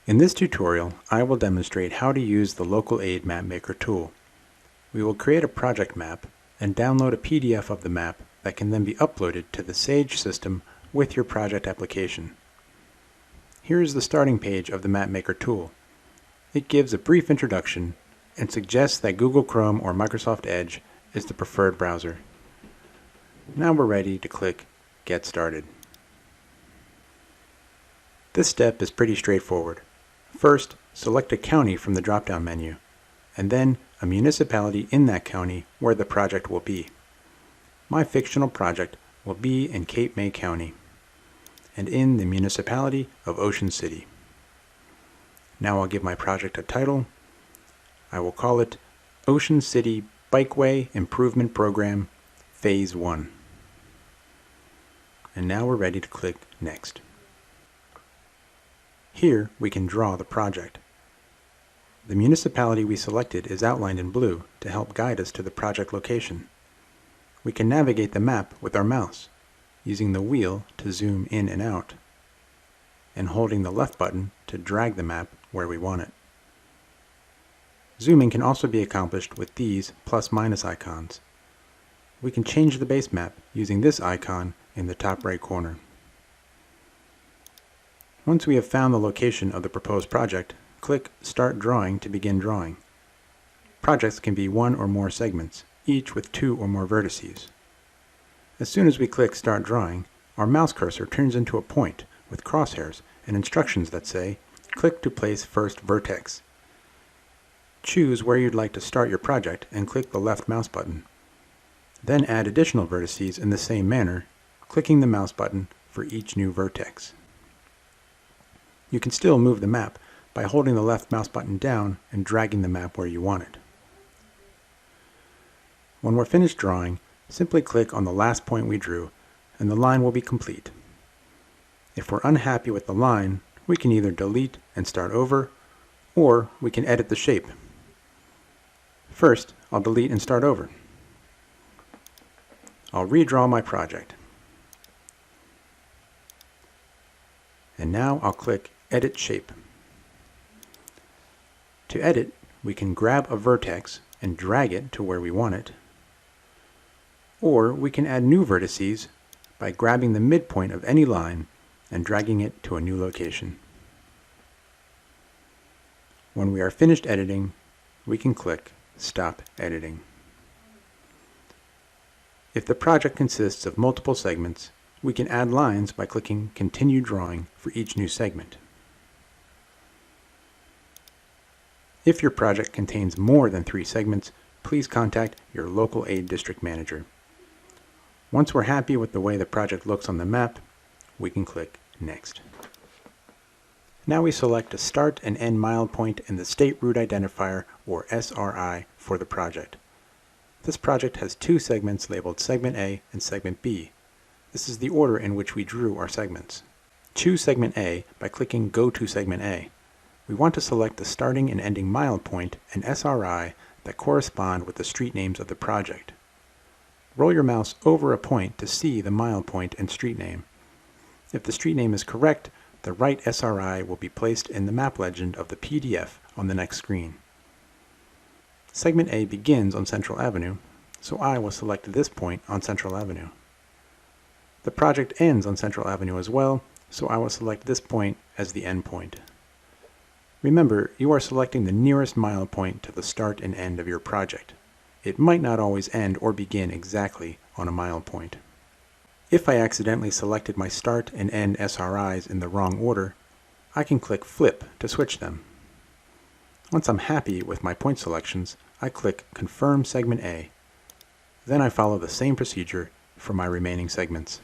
In this tutorial, I will demonstrate how to use the Local Aid Mapmaker tool. We will create a project map and download a PDF of the map that can then be uploaded to the Sage system with your project application. Here is the starting page of the Mapmaker tool. It gives a brief introduction and suggests that Google Chrome or Microsoft Edge is the preferred browser. Now we're ready to click Get Started. This step is pretty straightforward. First, select a county from the drop-down menu, and then a municipality in that county where the project will be. My fictional project will be in Cape May County, and in the municipality of Ocean City. Now I'll give my project a title. I will call it Ocean City Bikeway Improvement Program Phase 1. And now we're ready to click Next. Here we can draw the project. The municipality we selected is outlined in blue to help guide us to the project location. We can navigate the map with our mouse, using the wheel to zoom in and out, and holding the left button to drag the map where we want it. Zooming can also be accomplished with these plus/minus icons. We can change the base map using this icon in the top right corner. Once we have found the location of the proposed project, click Start Drawing to begin drawing. Projects can be one or more segments, each with 2 or more vertices. As soon as we click Start Drawing, our mouse cursor turns into a point with crosshairs and instructions that say, click to place first vertex. Choose where you'd like to start your project and click the left mouse button. Then add additional vertices in the same manner, clicking the mouse button for each new vertex. You can still move the map by holding the left mouse button down and dragging the map where you want it. When we're finished drawing, simply click on the last point we drew and the line will be complete. If we're unhappy with the line, we can either delete and start over, or we can edit the shape. First, I'll delete and start over. I'll redraw my project. And now I'll click Edit Shape. To edit, we can grab a vertex and drag it to where we want it. Or we can add new vertices by grabbing the midpoint of any line and dragging it to a new location. When we are finished editing, we can click Stop Editing. If the project consists of multiple segments, we can add lines by clicking Continue Drawing for each new segment. If your project contains more than 3 segments, please contact your local aid district manager. Once we're happy with the way the project looks on the map, we can click Next. Now we select a start and end mile point in the State Route Identifier, or SRI, for the project. This project has 2 segments labeled Segment A and Segment B. This is the order in which we drew our segments. Choose Segment A by clicking Go to Segment A. We want to select the starting and ending mile point and SRI that correspond with the street names of the project. Roll your mouse over a point to see the mile point and street name. If the street name is correct, the right SRI will be placed in the map legend of the PDF on the next screen. Segment A begins on Central Avenue, so I will select this point on Central Avenue. The project ends on Central Avenue as well, so I will select this point as the end point. Remember, you are selecting the nearest mile point to the start and end of your project. It might not always end or begin exactly on a mile point. If I accidentally selected my start and end SRIs in the wrong order, I can click Flip to switch them. Once I'm happy with my point selections, I click Confirm Segment A. Then I follow the same procedure for my remaining segments.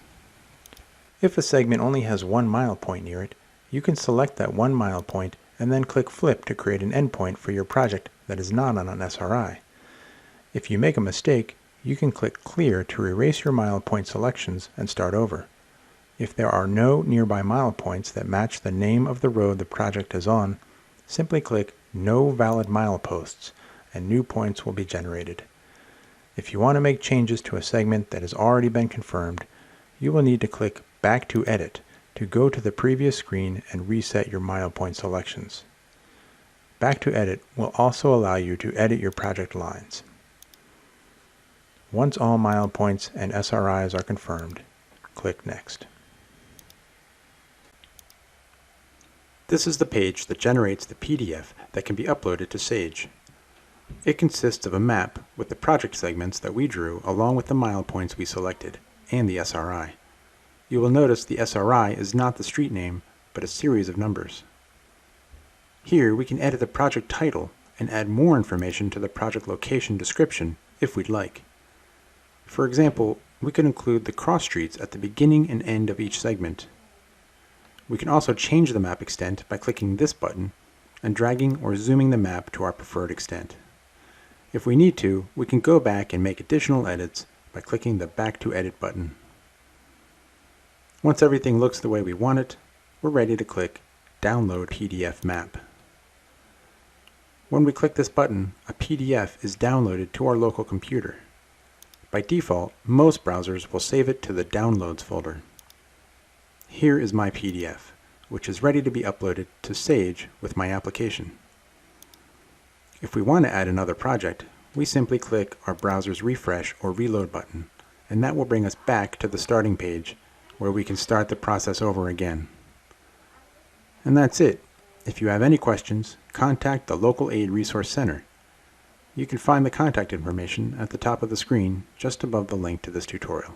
If a segment only has 1 mile point near it, you can select that 1 mile point and then click Flip to create an endpoint for your project that is not on an SRI. If you make a mistake, you can click Clear to erase your mile point selections and start over. If there are no nearby mile points that match the name of the road the project is on, simply click No Valid Mileposts and new points will be generated. If you want to make changes to a segment that has already been confirmed, you will need to click Back to Edit to go to the previous screen and reset your milepoint selections. Back to Edit will also allow you to edit your project lines. Once all milepoints and SRIs are confirmed, click Next. This is the page that generates the PDF that can be uploaded to Sage. It consists of a map with the project segments that we drew along with the milepoints we selected and the SRI. You will notice the SRI is not the street name, but a series of numbers. Here we can edit the project title and add more information to the project location description if we'd like. For example, we could include the cross streets at the beginning and end of each segment. We can also change the map extent by clicking this button and dragging or zooming the map to our preferred extent. If we need to, we can go back and make additional edits by clicking the Back to Edit button. Once everything looks the way we want it, we're ready to click Download PDF Map. When we click this button, a PDF is downloaded to our local computer. By default, most browsers will save it to the Downloads folder. Here is my PDF, which is ready to be uploaded to Sage with my application. If we want to add another project, we simply click our browser's refresh or reload button, and that will bring us back to the starting page where we can start the process over again. And that's it. If you have any questions, contact the local aid resource center. You can find the contact information at the top of the screen just above the link to this tutorial.